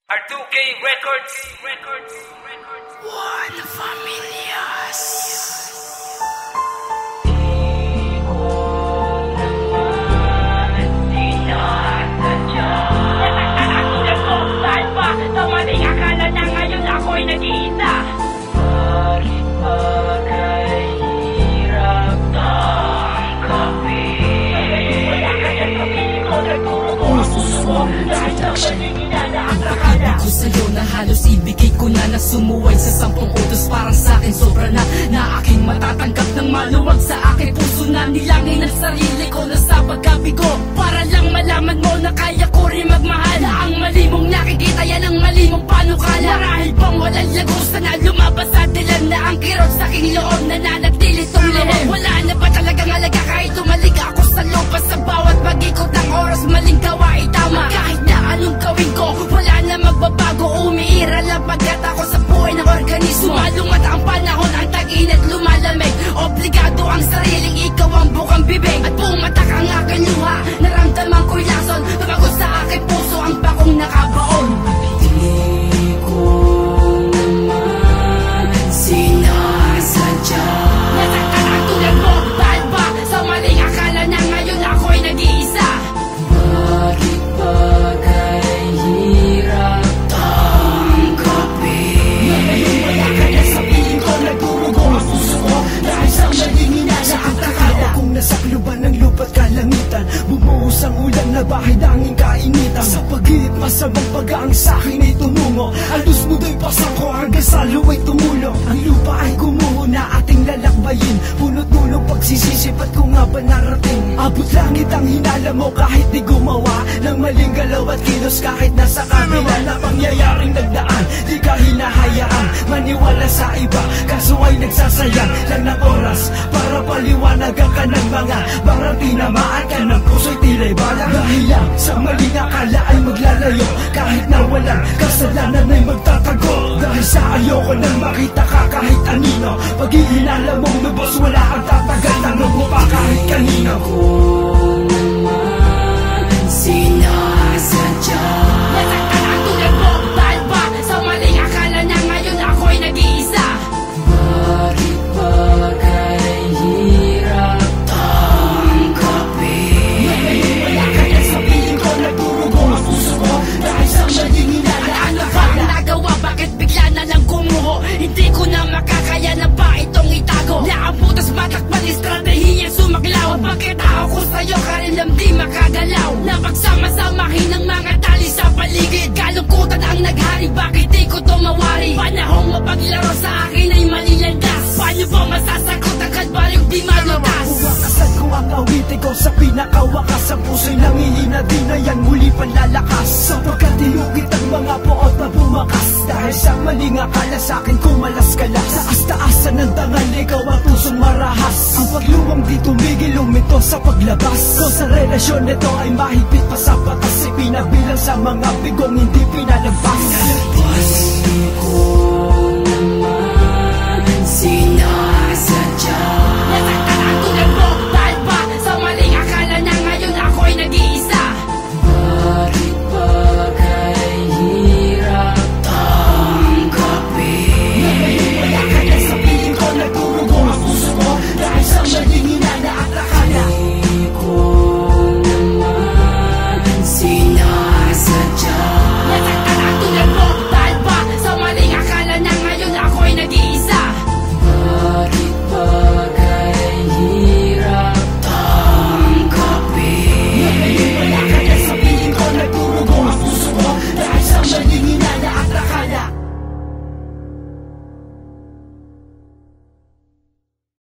R2K Records. One Familias. Sa maling akala na ngayon ako'y nag-iisa. Bakit bagay hirap tanggapin? Wala ka sa pamilya ko, nagturo ko ang puso ko. Dahil sa maling inalaang akala ko sa'yo na halos ibigay ko na sumuway sa 10 utos. Parang sa'kin sobra na aking matatanggap ng maluwag sa aking puso na nilangin ang sarili ko na sa pagkabigo. Para lang malaman mo na kaya ko rin magmahal. Ang mali mong nakikita yan ang mali mong panukala. Marahil pang walang lagusan na lumabas sa dilan na ang kirot sa aking loob na nanatilit tong lihim. Wala na ba talagang alaga kahit tumalik ako sa lupa sa bawat pag-ikot ng oras maling gawain tama. Kahit na anong gawin ko wala na magbabago, umiiral lang pagkat ako sa buhay ng organismo. Malungat ang panahon, ang tag-init lumalamig. Obligado ang sariling ikaw ang bukang bibig. At pumatak ang aking luha, naramdaman ko'y lason. Tumagot sa aking puso ang bakong nakabaon. Hindi ko naman sinasadya. Nasaktan ang tulad mo, dahil ba sa maling akala na ngayon ako'y nag-iisa. Bakit bagay hirap tanggapin? Wala ka na sa piling ko, nagdurugo ang puso ko. Dahil sa maling inalaang akala. Kung nasakluban ng lupa't kalangitan, bumuhos ang ulan na bahid anging kainitan. Sa pag-iit masamang pag-aang sa'kin ay tumungo. Ang luz mo do'y pasang ko hanggang sa luwa'y tumulo. Ang lupa ay gumuho na ating lalakbayin. Punot-dulong pagsisisip at kung nga ba narating. Abot langit ang hinala mo kahit di gumawa ng maling galaw at kilos. Kahit nasa kabila na pangyayaring nagdaan, di ka hinahayaan maniwala sa iba. Kaso ay nagsasayang lang ng oras para paliwanagan ka ng mga barang tinamaan ka ng puso'y tila'y balang. Dahil lang sa maling akala ay maglalayo, kahit na walang kasalanan ay magtatago. Dahil sa ayoko nang makita ka kahit anino, pag-iinala mong lubos wala kang tatagal. Tanong mo pa kahit kanino. Kung naman sinasadya. Nasaktan ang tulad mo, dahil ba sa maling akala na ngayon ako'y nag-iisa. Bakit bagay hirap tanggapin? Wala ka na sa piling ko, nagdurugo ang puso ko. Dahil sa maling inalaang Ano ba ang nagawa? Bakit bigla na lang gumuho? Hindi ko na makakaya na ba itong itago? Na ang butas matakpan, estratehiya sumaklaw. Bakit ako sa'yo karilam di makagalaw? Na pagsama-samahin ng mga tali sa paligid. Kalungkutan ang naghari, bakit di ko tumawari? Panahong mapaglaro sa akin ay malilandas. Paano ba masasagot ang kalbaryong di malutas? Uwakasan ko ang awitin ko sa pinakawakas. Ang puso'y nangihina din na yan muli panlalakas. Sapagkat iugit ang mga poot na bumakas. Dahil sa maling akala sa'kin kumalas ka lang. Sa astaasan ng tangan ikaw ang pusong marahas. Ang pagluwang di tumigil umito sa paglabas. Kung sa relasyon nito ay mahigpit pa sa batas, ipinabilang sa mga bigong hindi